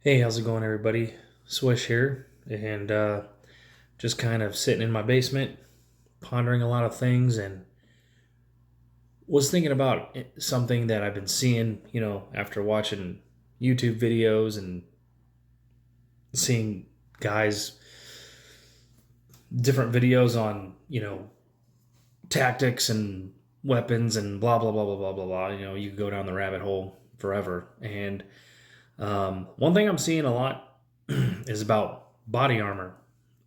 Hey, how's it going, everybody? Swish here, and just kind of sitting in my basement, pondering a lot of things, and was thinking about something that I've been seeing, after watching YouTube videos and seeing guys, different videos on, tactics and weapons and blah, blah, blah, blah, blah, blah, blah. You can go down the rabbit hole forever. And one thing I'm seeing a lot is about body armor.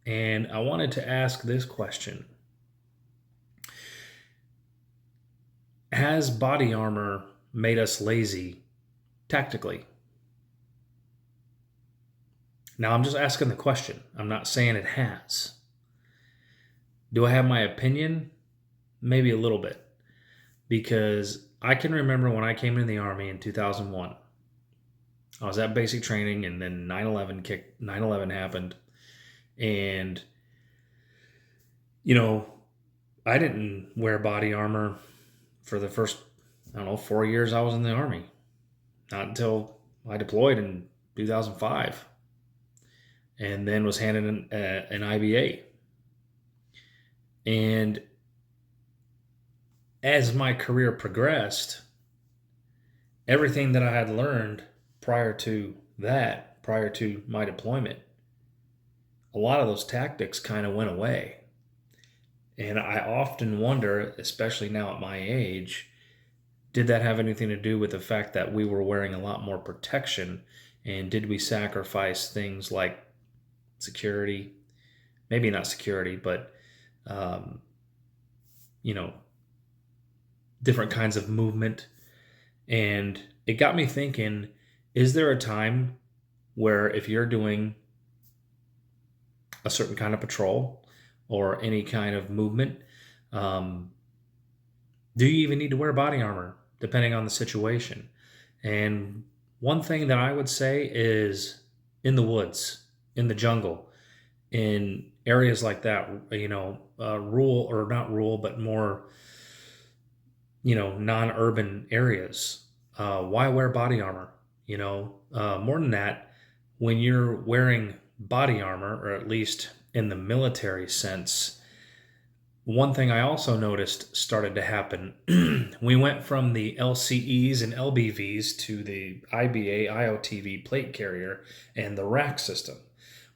And I wanted to ask this question: has body armor made us lazy tactically? Now, I'm just asking the question. I'm not saying it has. Do I have my opinion? Maybe a little bit. Because I can remember when I came in the Army in 2001. I was at basic training, and then 9/11 happened. And, you know, I didn't wear body armor for the first, I don't know, 4 years I was in the Army. Not until I deployed in 2005 and then was handed an IBA. And as my career progressed, everything that I had learned prior to my deployment, a lot of those tactics kind of went away. And I often wonder, especially now at my age, did that have anything to do with the fact that we were wearing a lot more protection? And did we sacrifice things like security? Maybe not security, but, um, you know, different kinds of movement. And it got me thinking, is there a time where if you're doing a certain kind of patrol or any kind of movement, um, do you even need to wear body armor depending on the situation? And one thing that I would say is in the woods, in the jungle, in areas like that, rural or not rural, but more, non-urban areas. Why wear body armor? More than that, when you're wearing body armor, or at least in the military sense, one thing I also noticed started to happen. We went from the LCEs and LBVs to the IBA IOTV plate carrier and the rack system,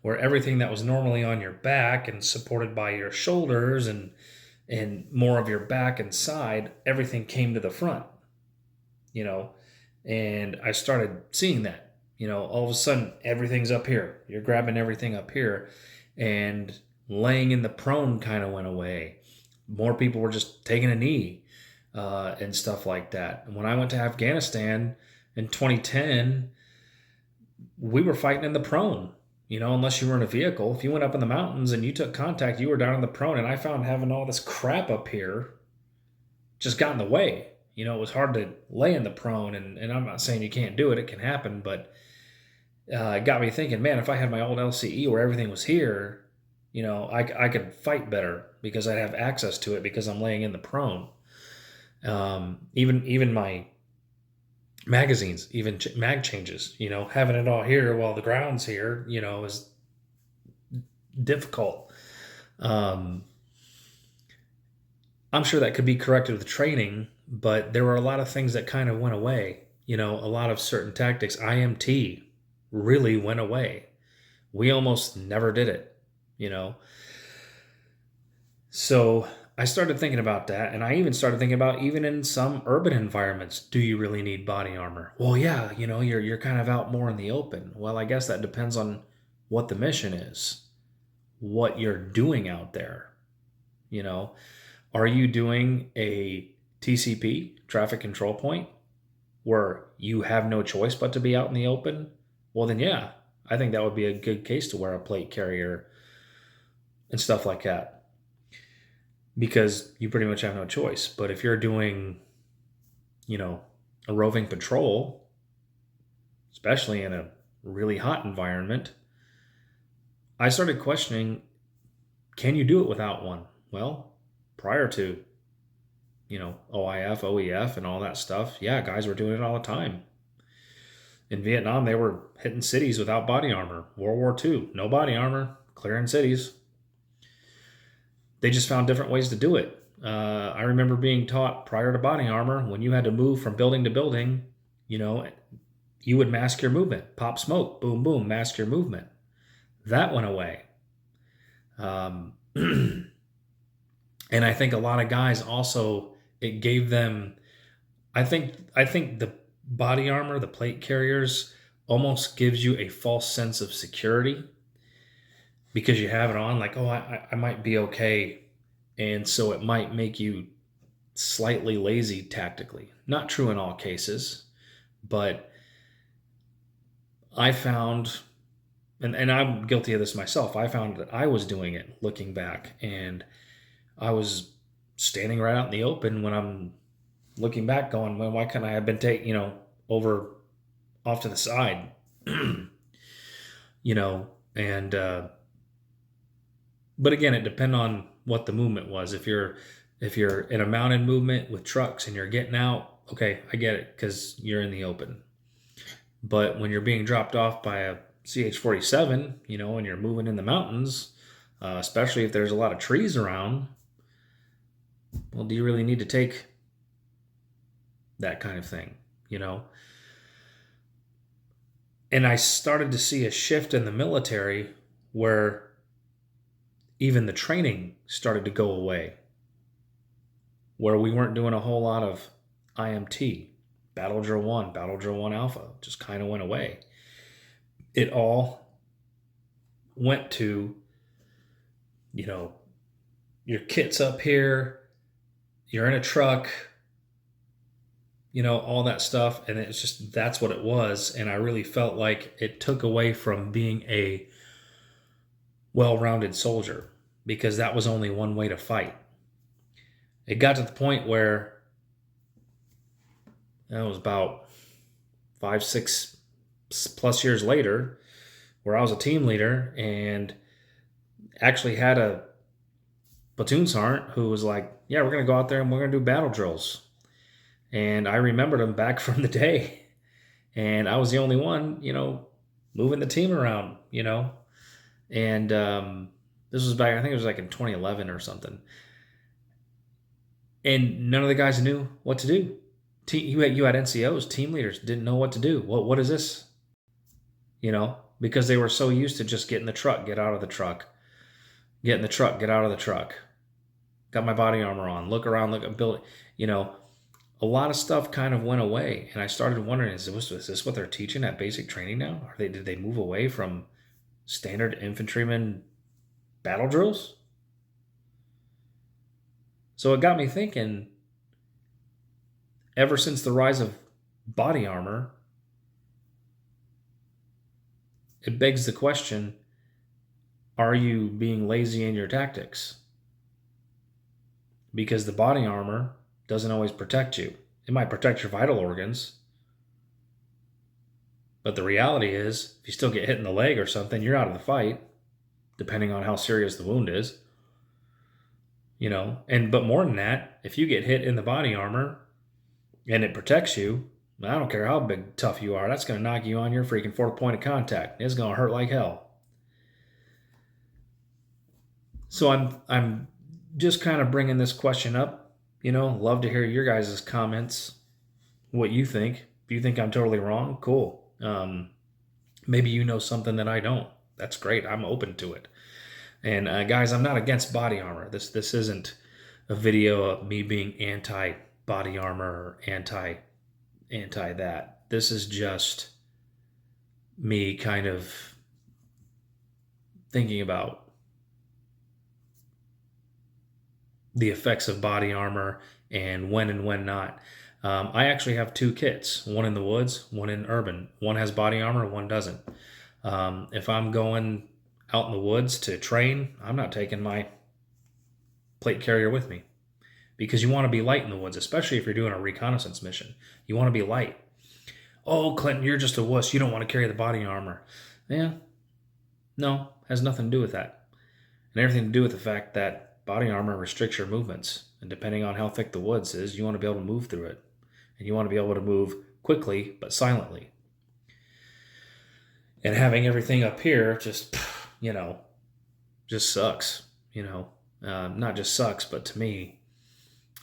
where everything that was normally on your back and supported by your shoulders and more of your back and side, everything came to the front, you know. And I started seeing that, all of a sudden everything's up here. You're grabbing everything up here, and laying in the prone kind of went away. More people were just taking a knee and stuff like that. And when I went to Afghanistan in 2010, we were fighting in the prone. Unless you were in a vehicle. If you went up in the mountains and you took contact, you were down in the prone. And I found having all this crap up here just got in the way. It was hard to lay in the prone. And I'm not saying you can't do it, it can happen. But it got me thinking, man, if I had my old LCE where everything was here, I could fight better because I'd have access to it because I'm laying in the prone. Even my magazines, even mag changes, having it all here while the ground's here, is difficult. Um, I'm sure that could be corrected with training, but there were a lot of things that kind of went away. A lot of certain tactics, IMT really went away. We almost never did it, you know. So I started thinking about that, and I even started thinking about, even in some urban environments, do you really need body armor? Well, yeah, you're kind of out more in the open. Well, I guess that depends on what the mission is, what you're doing out there. You know, are you doing a TCP, traffic control point, where you have no choice but to be out in the open? Well, then yeah, I think that would be a good case to wear a plate carrier and stuff like that, because you pretty much have no choice. But if you're doing, you know, a roving patrol, especially in a really hot environment, I started questioning, can you do it without one? Well, prior to, OIF, OEF, and all that stuff, yeah, guys were doing it all the time. In Vietnam, they were hitting cities without body armor. World War II, no body armor, clearing cities. They just found different ways to do it. I remember being taught prior to body armor, when you had to move from building to building, you know, you would mask your movement. Pop smoke, boom, boom, mask your movement. That went away. And I think a lot of guys also, it gave them, I think the body armor, the plate carriers, almost gives you a false sense of security because you have it on, like, oh, I might be okay. And so it might make you slightly lazy tactically. Not true in all cases, but I found, and I'm guilty of this myself, I found that I was doing it looking back, and I was standing right out in the open when I'm looking back going, well, why couldn't I have been over off to the side, and but again, it depends on what the movement was. If you're in a mounted movement with trucks and you're getting out, okay, I get it because you're in the open. But when you're being dropped off by a CH-47, and you're moving in the mountains, especially if there's a lot of trees around, well, do you really need to take that kind of thing, And I started to see a shift in the military where even the training started to go away, where we weren't doing a whole lot of IMT, Battle Drill 1, Battle Drill 1 Alpha, just kind of went away. It all went to, your kit's up here, you're in a truck, all that stuff. And it's just, that's what it was. And I really felt like it took away from being a well-rounded soldier because that was only one way to fight. It got to the point where it was about 5-6 plus years later where I was a team leader and actually had a platoon sergeant who was like, yeah, we're going to go out there and we're going to do battle drills. And I remembered him back from the day. And I was the only one, moving the team around, And this was back, I think it was like in 2011 or something. And none of the guys knew what to do. You had NCOs, team leaders, didn't know what to do. What is this? Because they were so used to just get in the truck, get out of the truck, get in the truck, get out of the truck. Got my body armor on, look around, look at building. A lot of stuff kind of went away, and I started wondering: is this what they're teaching at basic training now? Did they move away from standard infantryman battle drills? So it got me thinking. Ever since the rise of body armor, it begs the question: are you being lazy in your tactics? Because the body armor doesn't always protect you. It might protect your vital organs. But the reality is, if you still get hit in the leg or something, you're out of the fight, depending on how serious the wound is. But more than that, if you get hit in the body armor and it protects you, I don't care how big tough you are, that's going to knock you on your freaking fourth point of contact. It's going to hurt like hell. So I'm just kind of bringing this question up. Love to hear your guys' comments, what you think. If you think I'm totally wrong, cool. Maybe you know something that I don't. That's great. I'm open to it. And guys, I'm not against body armor. This isn't a video of me being anti body armor or anti that. This is just me kind of thinking about the effects of body armor and when not. I actually have two kits, one in the woods, one in urban. One has body armor, one doesn't. If I'm going out in the woods to train, I'm not taking my plate carrier with me because you want to be light in the woods, especially if you're doing a reconnaissance mission. You want to be light. Oh, Clinton, you're just a wuss. You don't want to carry the body armor. Yeah, no, has nothing to do with that. And everything to do with the fact that body armor restricts your movements. And depending on how thick the woods is, you want to be able to move through it. And you want to be able to move quickly but silently. And having everything up here just, you know, just sucks, you know. Not just sucks, but to me,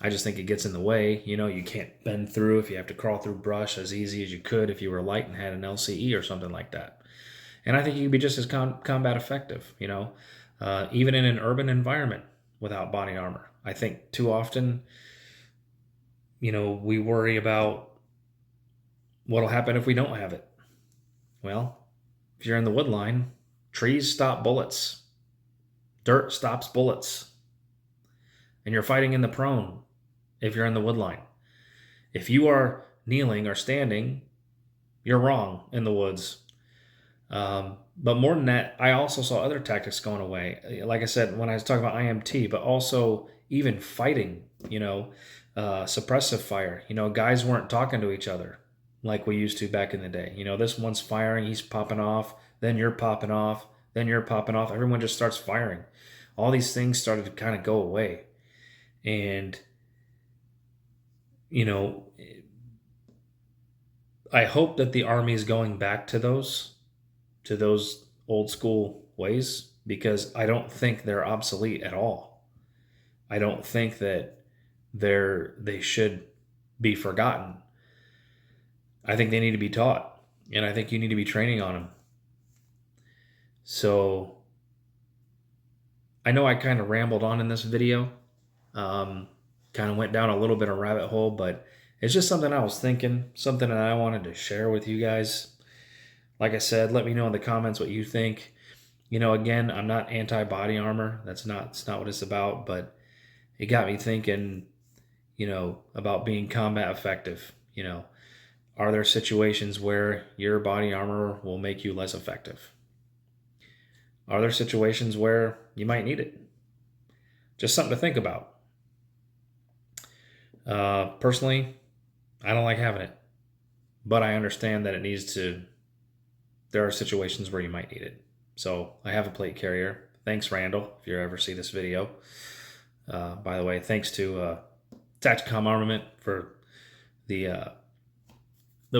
I just think it gets in the way. You know, you can't bend through if you have to crawl through brush as easy as you could if you were light and had an LCE or something like that. And I think you could be just as combat effective, you know, even in an urban environment without body armor. I think too often, you know, we worry about what'll happen if we don't have it. Well, if you're in the wood line, trees stop bullets, dirt stops bullets, and you're fighting in the prone if you're in the wood line. If you are kneeling or standing, you're wrong in the woods. But more than that, I also saw other tactics going away. Like I said, when I was talking about IMT, but also even fighting, you know, suppressive fire. You know, guys weren't talking to each other like we used to back in the day. You know, this one's firing, he's popping off, then you're popping off, then you're popping off. Everyone just starts firing. All these things started to kind of go away. And, you know, I hope that the Army is going back to those old school ways, because I don't think they're obsolete at all. I don't think that they should be forgotten. I think they need to be taught, and I think you need to be training on them. So I know I kind of rambled on in this video, kind of went down a little bit of rabbit hole, but it's just something I was thinking, something that I wanted to share with you guys. Like I said, let me know in the comments what you think. You know, again, I'm not anti-body armor. It's not what it's about, but it got me thinking, you know, about being combat effective. You know, are there situations where your body armor will make you less effective? Are there situations where you might need it? Just something to think about. Personally, I don't like having it, but I understand that there are situations where you might need it. So I have a plate carrier. Thanks, Randall, if you ever see this video. By the way, thanks to Tacticom Armament for the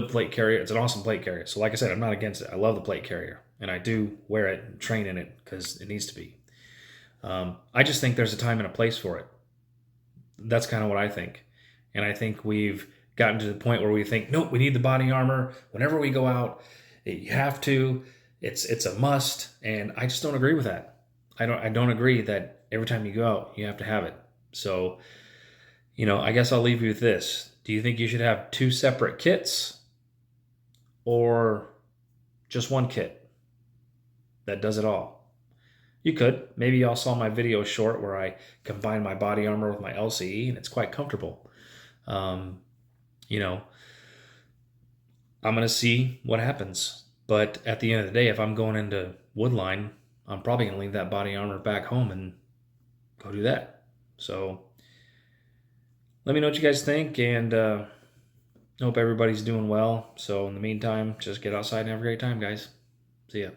plate carrier. It's an awesome plate carrier. So like I said, I'm not against it. I love the plate carrier, and I do wear it and train in it because it needs to be. I just think there's a time and a place for it. That's kind of what I think. And I think we've gotten to the point where we think, nope, we need the body armor. Whenever we go out, you have to. It's a must. And I just don't agree with that. I don't agree that every time you go out, you have to have it. So, you know, I guess I'll leave you with this. Do you think you should have two separate kits or just one kit that does it all? You could. Maybe y'all saw my video short where I combine my body armor with my LCE, and it's quite comfortable. You know, I'm going to see what happens. But at the end of the day, if I'm going into Woodline, I'm probably going to leave that body armor back home and go do that. So let me know what you guys think, and hope everybody's doing well. So in the meantime, just get outside and have a great time, guys. See ya.